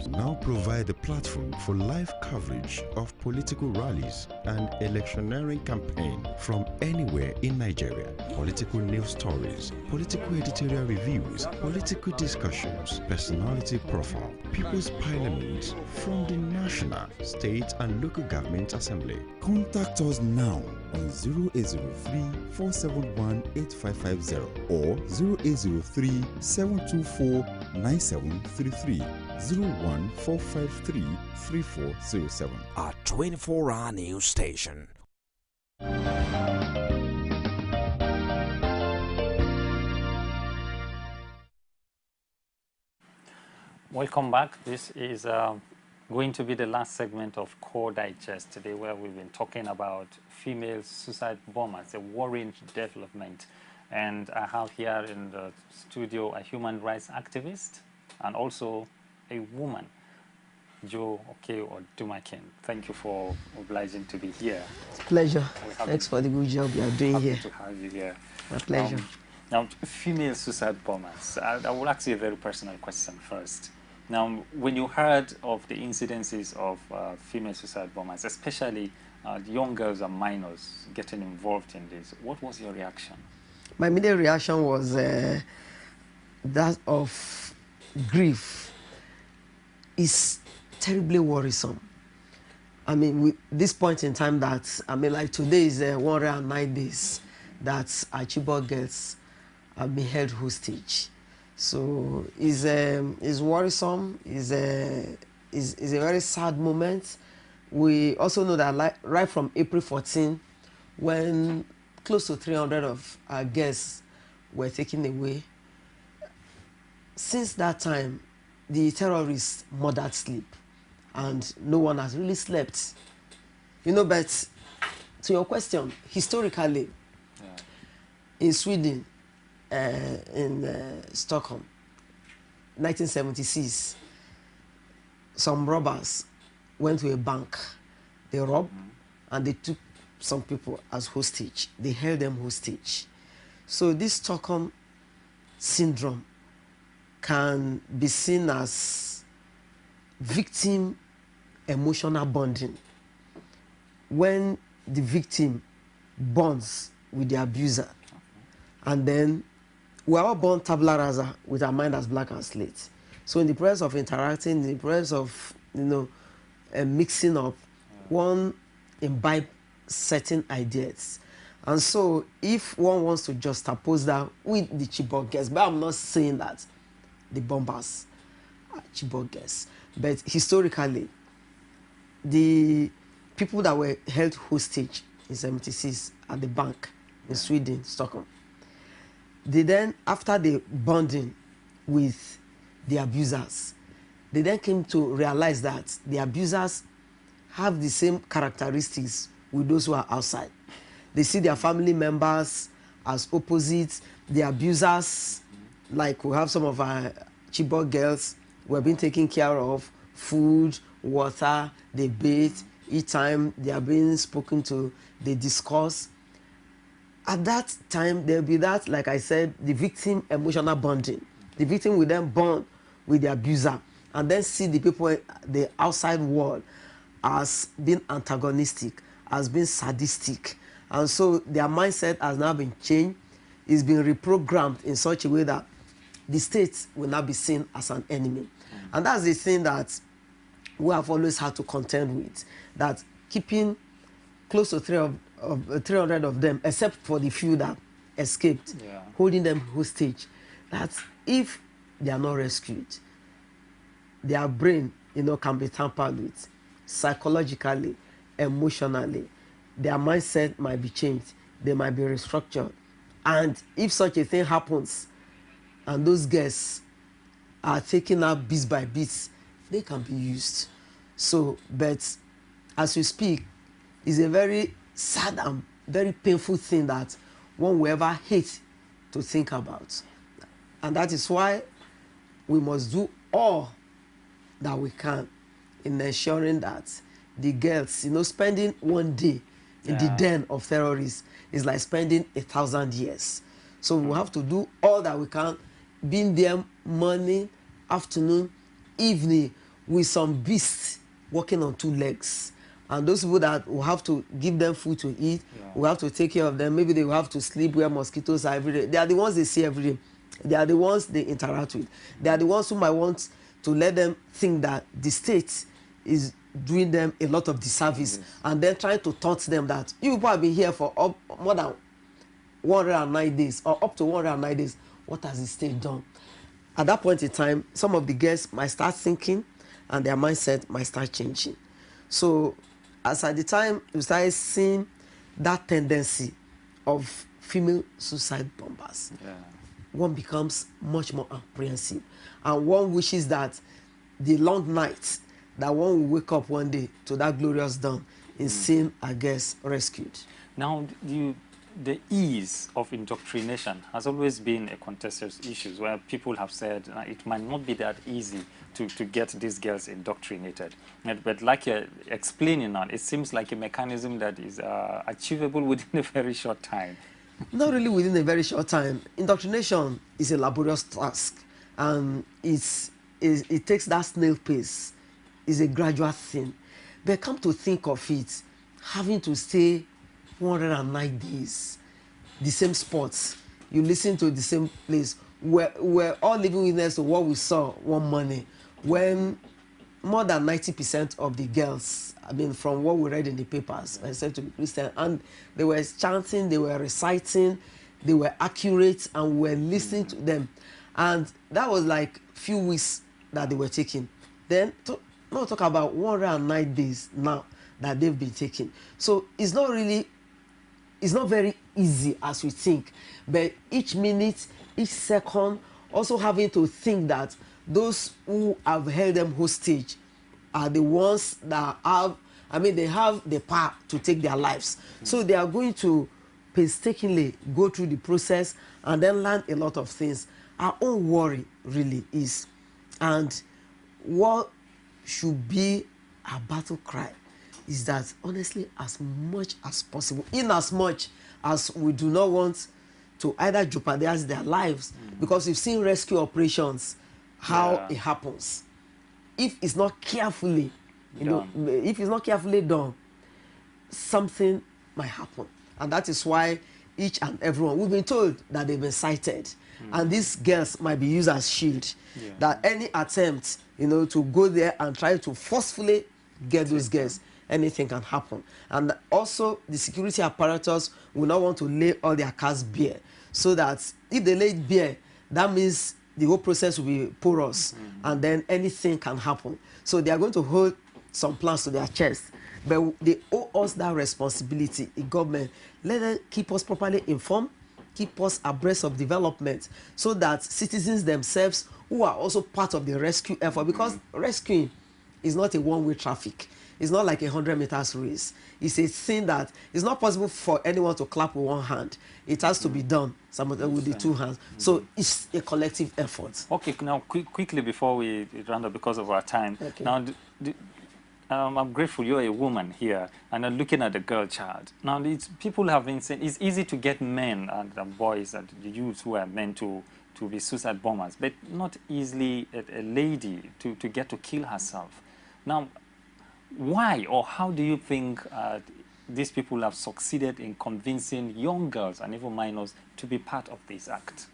now provide a platform for live coverage of political rallies and electioneering campaign from anywhere in Nigeria. Political news stories, political editorial reviews, political discussions, personality profile, People's Parliament from the National, State and Local Government Assembly. Contact us now on 0803 471 8550 or 0803 724 9733 01453 3407. Our 24-hour news station. Welcome back. This is going to be the last segment of Core Digest today, where we've been talking about female suicide bombers, a worrying development. And I have here in the studio a human rights activist and also a woman, Joe Odumakin. Thank you for obliging to be here. It's a pleasure. Thanks for the good job you are doing here. Happy to have you here. My pleasure. Now, female suicide bombers. I will ask you a very personal question first. Now, when you heard of the incidences of female suicide bombers, especially young girls and minors getting involved in this, what was your reaction? My immediate reaction was that of grief. It's terribly worrisome. I mean, with this point in time that, I mean, like today is 109 days that Chibok girls have been held hostage. So it's worrisome, it's a very sad moment. We also know that right from April 14, when close to 300 of our girls were taken away, since that time, the terrorists murdered sleep, and no one has really slept. You know, but to your question, historically, in Sweden, in Stockholm, 1976, some robbers went to a bank. They robbed and they took some people as hostage. They held them hostage. So this Stockholm syndrome can be seen as victim emotional bonding. When the victim bonds with the abuser, and then we are all born tabula rasa with our mind as black and slate. So in the process of interacting, in the process of, mixing up, one imbibe certain ideas. And so if one wants to juxtapose that with the Chibok girls, but I'm not saying that the bombers are Chibok girls, but historically, the people that were held hostage in 76 at the bank in Sweden, Stockholm, they then, after the bonding with the abusers, they then came to realize that the abusers have the same characteristics with those who are outside. They see their family members as opposites. The abusers, like we have some of our Chibok girls who have been taken care of, food, water, they bathe. Each time they are being spoken to, they discuss. At that time, there'll be that, like I said, the victim emotional bonding. The victim will then bond with the abuser and then see the people, the outside world, as being antagonistic, as being sadistic. And so their mindset has now been changed. It's been reprogrammed in such a way that the state will now be seen as an enemy. And that's the thing that we have always had to contend with, that keeping close to 300 of them, except for the few that escaped, holding them hostage, that if they are not rescued, their brain, can be tampered with, psychologically, emotionally, their mindset might be changed, they might be restructured. And if such a thing happens, and those girls are taken out bit by bit, they can be used. So, but as we speak, it's a very sad and very painful thing that one will ever hate to think about. And that is why we must do all that we can in ensuring that the girls, spending one day in the den of terrorists is like spending 1,000 years. So we have to do all that we can, being there morning, afternoon, evening, with some beasts walking on 2 legs. And those people that will have to give them food to eat, will have to take care of them. Maybe they will have to sleep where mosquitoes are every day. They are the ones they see every day. They are the ones they interact with. They are the ones who might want to let them think that the state is doing them a lot of disservice, and then trying to taunt them that you people have been here for more than 109 days or up to 109 days. What has the state done? At that point in time, some of the girls might start thinking and their mindset might start changing. So as at the time you start seeing that tendency of female suicide bombers, one becomes much more apprehensive, and one wishes that the long night that one will wake up one day to that glorious dawn in seeing a girls rescued. Now, the ease of indoctrination has always been a contentious issue where people have said it might not be that easy to get these girls indoctrinated. But like you're explaining now, it seems like a mechanism that is achievable within a very short time. Not really within a very short time. Indoctrination is a laborious task, and it takes that snail pace. It's a gradual thing. But come to think of it, having to stay 109 days, the same spots, you listen to the same place. We're all living witness to what we saw one morning when more than 90% of the girls, I mean, from what we read in the papers, were said to be Christian, and they were chanting, they were reciting, they were accurate, and we were listening to them. And that was like few weeks that they were taking. Then, not talk about 109 days now that they've been taking. So it's not very easy as we think, but each minute, each second, also having to think that those who have held them hostage are the ones that they have the power to take their lives. So they are going to painstakingly go through the process and then learn a lot of things. Our own worry really is, and what should be our battle cry is that, honestly, as much as possible, in as much as we do not want to either jeopardize their lives, because we've seen rescue operations, how it happens. If it's not carefully, if it's not carefully done, something might happen. And that is why each and everyone, we've been told that they've been sighted, and these girls might be used as shield, that any attempt, to go there and try to forcefully get those girls, anything can happen. And also the security apparatus will not want to lay all their cards bare, so that if they lay it bare, that means the whole process will be porous, and then anything can happen. So they are going to hold some plans to their chest, but they owe us that responsibility. The government, let them keep us properly informed, keep us abreast of development, so that citizens themselves, who are also part of the rescue effort, because rescuing is not a one-way traffic. It's not like a 100 meters race. It's a thing that it's not possible for anyone to clap with one hand. It has to be done with the two hands. So it's a collective effort. Okay, now quickly before we round up because of our time. Okay. Now, I'm grateful you're a woman here and I'm looking at the girl child. Now, people have been saying it's easy to get men and boys and the youths who are meant to be suicide bombers, but not easily a lady to get to kill herself. Now, why or how do you think these people have succeeded in convincing young girls and even minors to be part of this act?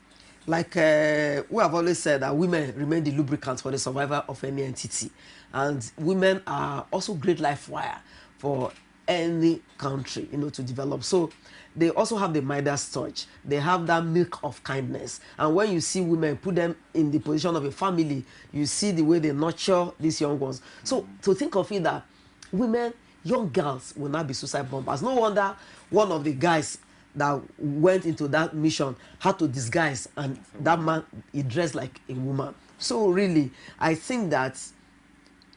Like we have always said, that women remain the lubricant for the survival of any entity. And women are also great life wire for any country, to develop. So they also have the Midas touch. They have that milk of kindness. And when you see women, put them in the position of a family, you see the way they nurture these young ones. So to think of it that women, young girls will not be suicide bombers. No wonder one of the guys that went into that mission had to disguise, and that man, he dressed like a woman. So really, I think that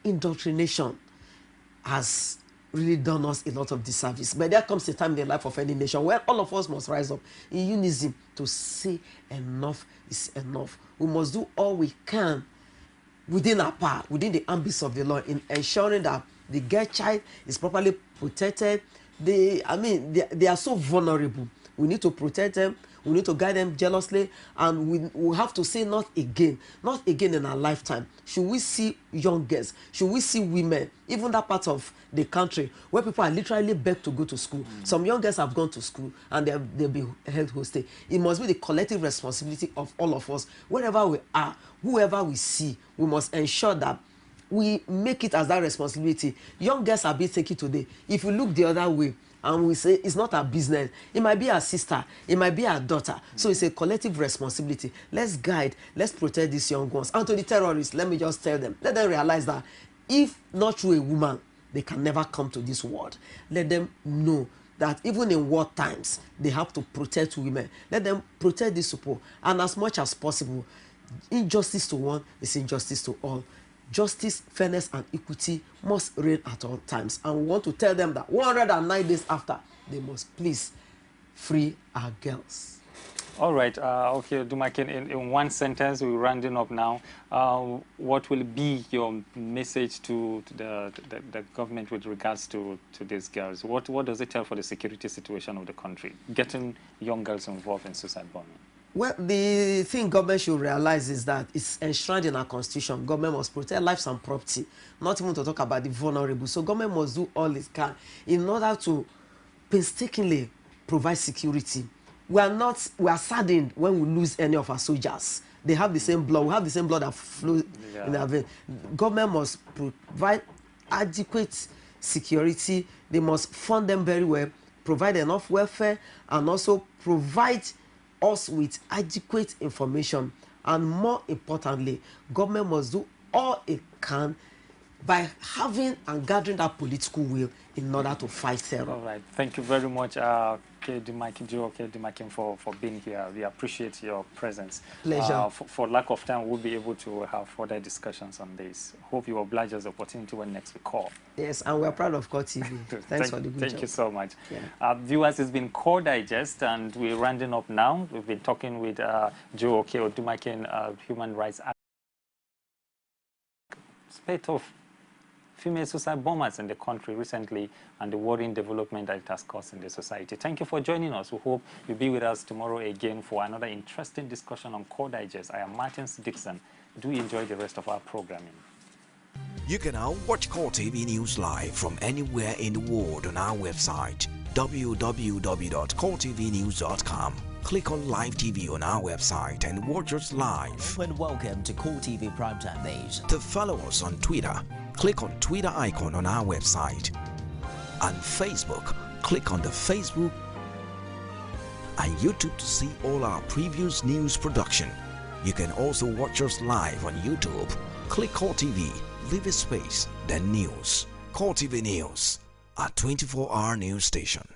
indoctrination has really done us a lot of disservice. But there comes a time in the life of any nation where all of us must rise up in unison to say enough is enough. We must do all we can within our power, within the ambits of the law, in ensuring that the girl child is properly protected. They are so vulnerable. We need to protect them. We need to guide them jealously, and we have to say not again in our lifetime. Should we see young girls, should we see women, even that part of the country where people are literally begged to go to school. Some young girls have gone to school and they'll be held hostage. It must be the collective responsibility of all of us. Wherever we are, whoever we see, we must ensure that we make it as that responsibility. Young girls are being taken today. If you look the other way, and we say it's not our business, it might be our sister, it might be our daughter. So it's a collective responsibility. Let's guide, let's protect these young ones. And to the terrorists, let me just tell them, let them realize that if not through a woman, they can never come to this world. Let them know that even in war times, they have to protect women. Let them protect these people. And as much as possible, injustice to one is injustice to all. Justice, fairness, and equity must reign at all times. And we want to tell them that 109 days after, they must please free our girls. All right. Okay, Dumakin, in one sentence, we're rounding up now. What will be your message to the government with regards to these girls? What does it tell for the security situation of the country, getting young girls involved in suicide bombing? Well, the thing government should realize is that it's enshrined in our constitution. Government must protect lives and property, not even to talk about the vulnerable. So government must do all it can in order to painstakingly provide security. We are saddened when we lose any of our soldiers. They have the same blood. We have the same blood that flows in our veins. Government must provide adequate security. They must fund them very well, provide enough welfare, and also provide us with adequate information. And more importantly, government must do all it can by having and gathering that political will in order to fight terror. All right. Thank you very much, Dumakin, for being here. We appreciate your presence. Pleasure. For lack of time, we'll be able to have further discussions on this. Hope you oblige us the opportunity when next we call. Yes, and we're proud of Core TV. Thanks for the good job. Thank you so much. Yeah. Viewers, it's been Core Digest, and we're rounding up now. We've been talking with Joe Odumakin, human rights spate of female suicide bombers in the country recently and the worrying development that it has caused in the society. Thank you for joining us. We hope you'll be with us tomorrow again for another interesting discussion on Core Digest. I am Martins Dixon. Do enjoy the rest of our programming. You can now watch Core TV News live from anywhere in the world on our website, www.coretvnews.com. Click on Live TV on our website and watch us live. And welcome to Core TV Primetime News. To follow us on Twitter, click on Twitter icon on our website. On Facebook, click on the Facebook and YouTube to see all our previous news production. You can also watch us live on YouTube. Click Core TV, leave a space, then News. Core TV News, a 24-hour news station.